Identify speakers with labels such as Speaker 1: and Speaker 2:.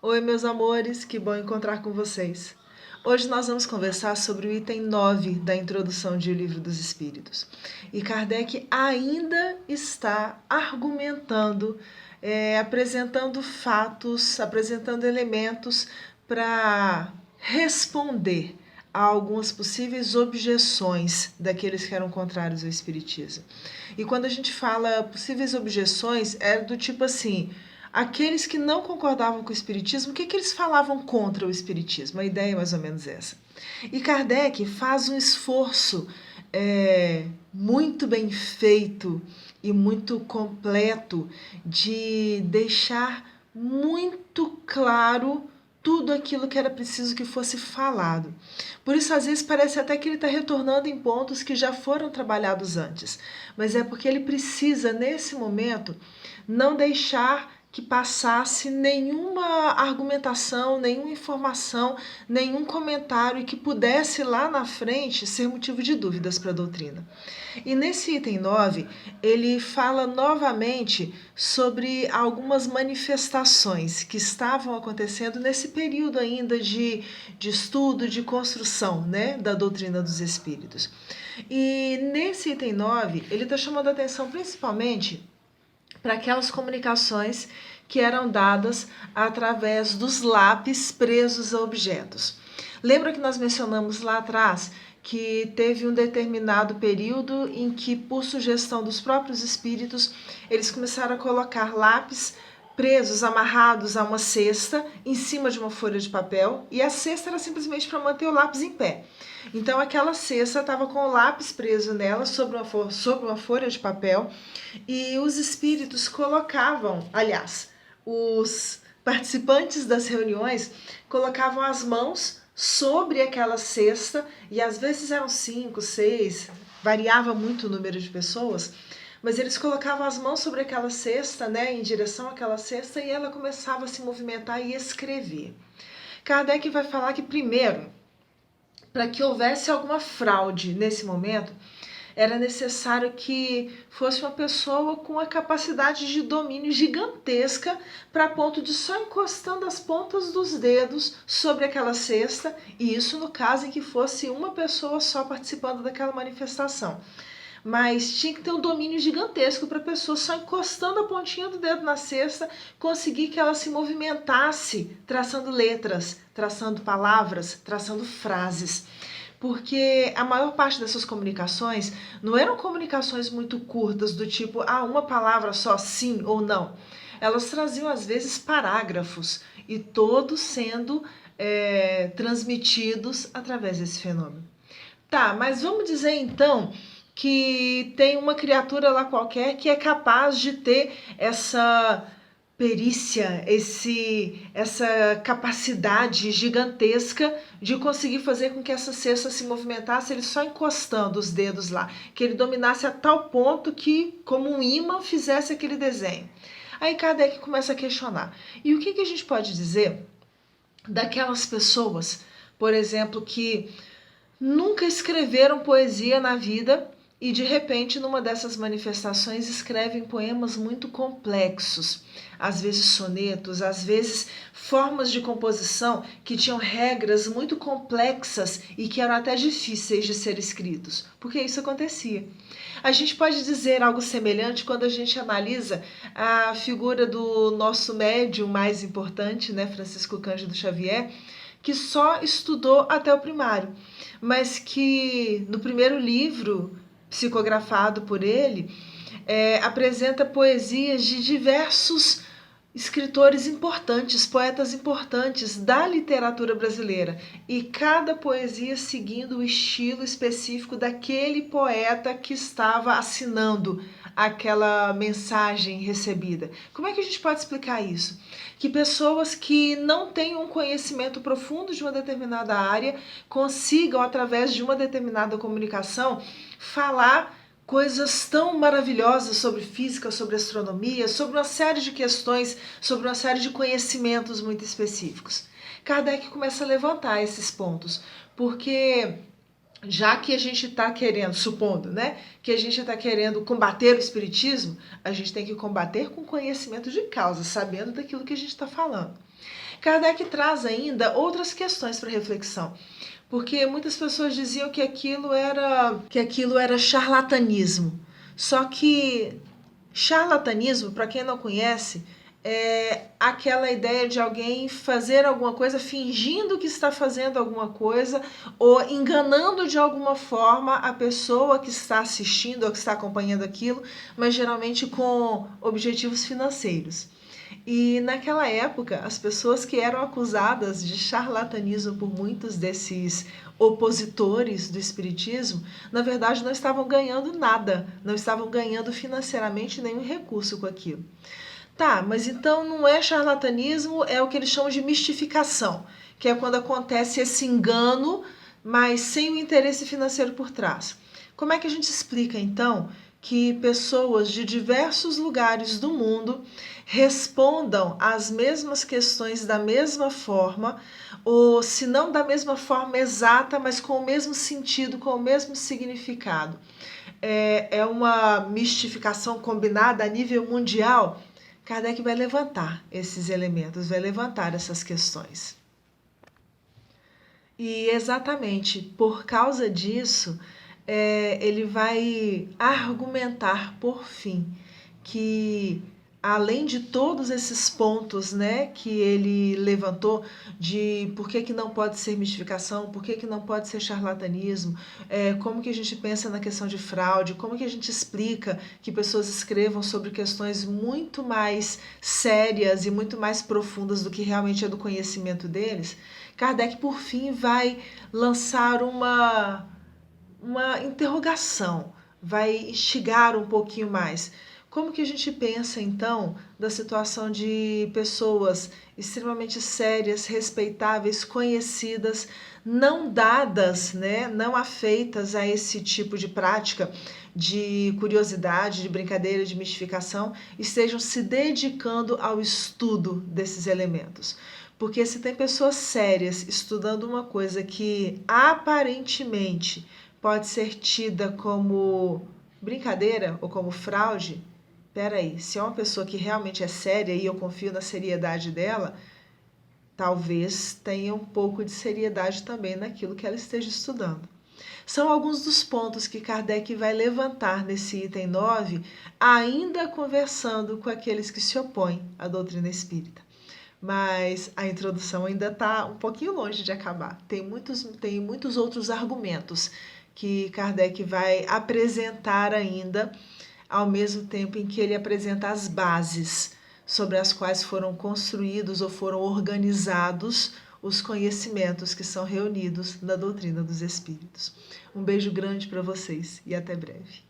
Speaker 1: Oi, meus amores, que bom encontrar com vocês. Hoje nós vamos conversar sobre o item 9 da introdução de O Livro dos Espíritos. E Kardec ainda está argumentando, apresentando fatos, apresentando elementos para responder a algumas possíveis objeções daqueles que eram contrários ao Espiritismo. E quando a gente fala possíveis objeções, é do tipo assim: aqueles que não concordavam com o Espiritismo, o que eles falavam contra o Espiritismo? A ideia é mais ou menos essa. E Kardec faz um esforço muito bem feito e muito completo de deixar muito claro tudo aquilo que era preciso que fosse falado. Por isso, às vezes, parece até que ele está retornando em pontos que já foram trabalhados antes. Mas é porque ele precisa, nesse momento, não deixar que passasse nenhuma argumentação, nenhuma informação, nenhum comentário que pudesse lá na frente ser motivo de dúvidas para a doutrina. E nesse item 9, ele fala novamente sobre algumas manifestações que estavam acontecendo nesse período ainda de estudo, de construção, né, da doutrina dos espíritos. E nesse item 9, ele está chamando a atenção principalmente para aquelas comunicações que eram dadas através dos lápis presos a objetos. Lembra que nós mencionamos lá atrás que teve um determinado período em que, por sugestão dos próprios espíritos, eles começaram a colocar lápis presos, amarrados a uma cesta, em cima de uma folha de papel, e a cesta era simplesmente para manter o lápis em pé. Então aquela cesta estava com o lápis preso nela, sobre uma folha de papel, e os espíritos colocavam, aliás, os participantes das reuniões colocavam as mãos sobre aquela cesta, e às vezes eram 5, 6, variava muito o número de pessoas, mas eles colocavam as mãos sobre aquela cesta, né, em direção àquela cesta, e ela começava a se movimentar e escrever. Kardec vai falar que, primeiro, para que houvesse alguma fraude nesse momento, era necessário que fosse uma pessoa com a capacidade de domínio gigantesca, para ponto de só encostando as pontas dos dedos sobre aquela cesta, e isso no caso em que fosse uma pessoa só participando daquela manifestação. Mas tinha que ter um domínio gigantesco para a pessoa, só encostando a pontinha do dedo na cesta, conseguir que ela se movimentasse, traçando letras, traçando palavras, traçando frases. Porque a maior parte dessas comunicações não eram comunicações muito curtas, do tipo, uma palavra só, sim ou não. Elas traziam, às vezes, parágrafos, e todos sendo transmitidos através desse fenômeno. Tá, mas vamos dizer então que tem uma criatura lá qualquer que é capaz de ter essa perícia, essa capacidade gigantesca de conseguir fazer com que essa cesta se movimentasse, ele só encostando os dedos lá, que ele dominasse a tal ponto que, como um imã, fizesse aquele desenho. Aí Kardec começa a questionar. E o que a gente pode dizer daquelas pessoas, por exemplo, que nunca escreveram poesia na vida e de repente numa dessas manifestações escrevem poemas muito complexos, às vezes sonetos, às vezes formas de composição que tinham regras muito complexas e que eram até difíceis de ser escritos, porque isso acontecia. A gente pode dizer algo semelhante quando a gente analisa a figura do nosso médium mais importante, né, Francisco Cândido Xavier, que só estudou até o primário, mas que no primeiro livro, psicografado por ele, apresenta poesias de diversos escritores importantes, poetas importantes da literatura brasileira, e cada poesia seguindo o estilo específico daquele poeta que estava assinando aquela mensagem recebida. Como é que a gente pode explicar isso? Que pessoas que não têm um conhecimento profundo de uma determinada área consigam, através de uma determinada comunicação, falar coisas tão maravilhosas sobre física, sobre astronomia, sobre uma série de questões, sobre uma série de conhecimentos muito específicos. Kardec começa a levantar esses pontos, porque já que a gente está querendo, supondo, né, que a gente está querendo combater o espiritismo, a gente tem que combater com conhecimento de causa, sabendo daquilo que a gente está falando. Kardec traz ainda outras questões para reflexão, porque muitas pessoas diziam que aquilo era charlatanismo. Só que charlatanismo, para quem não conhece, é aquela ideia de alguém fazer alguma coisa fingindo que está fazendo alguma coisa ou enganando de alguma forma a pessoa que está assistindo ou que está acompanhando aquilo, mas geralmente com objetivos financeiros. E naquela época, as pessoas que eram acusadas de charlatanismo por muitos desses opositores do espiritismo, na verdade não estavam ganhando nada, não estavam ganhando financeiramente nenhum recurso com aquilo. Tá, mas então não é charlatanismo, é o que eles chamam de mistificação, que é quando acontece esse engano, mas sem o interesse financeiro por trás. Como é que a gente explica então que pessoas de diversos lugares do mundo respondam às mesmas questões da mesma forma, ou se não da mesma forma exata, mas com o mesmo sentido, com o mesmo significado? É uma mistificação combinada a nível mundial? Kardec vai levantar esses elementos, vai levantar essas questões. E exatamente por causa disso, ele vai argumentar, por fim, que além de todos esses pontos, né, que ele levantou de por que não pode ser mistificação, por que não pode ser charlatanismo, como que a gente pensa na questão de fraude, como que a gente explica que pessoas escrevam sobre questões muito mais sérias e muito mais profundas do que realmente é do conhecimento deles, Kardec, por fim, vai lançar uma interrogação, vai instigar um pouquinho mais. Como que a gente pensa, então, da situação de pessoas extremamente sérias, respeitáveis, conhecidas, não dadas, né, não afeitas a esse tipo de prática de curiosidade, de brincadeira, de mistificação, estejam se dedicando ao estudo desses elementos? Porque se tem pessoas sérias estudando uma coisa que aparentemente pode ser tida como brincadeira ou como fraude, peraí, se é uma pessoa que realmente é séria e eu confio na seriedade dela, talvez tenha um pouco de seriedade também naquilo que ela esteja estudando. São alguns dos pontos que Kardec vai levantar nesse item 9, ainda conversando com aqueles que se opõem à doutrina espírita. Mas a introdução ainda está um pouquinho longe de acabar. Tem muitos outros argumentos que Kardec vai apresentar ainda, ao mesmo tempo em que ele apresenta as bases sobre as quais foram construídos ou foram organizados os conhecimentos que são reunidos na doutrina dos espíritos. Um beijo grande para vocês e até breve.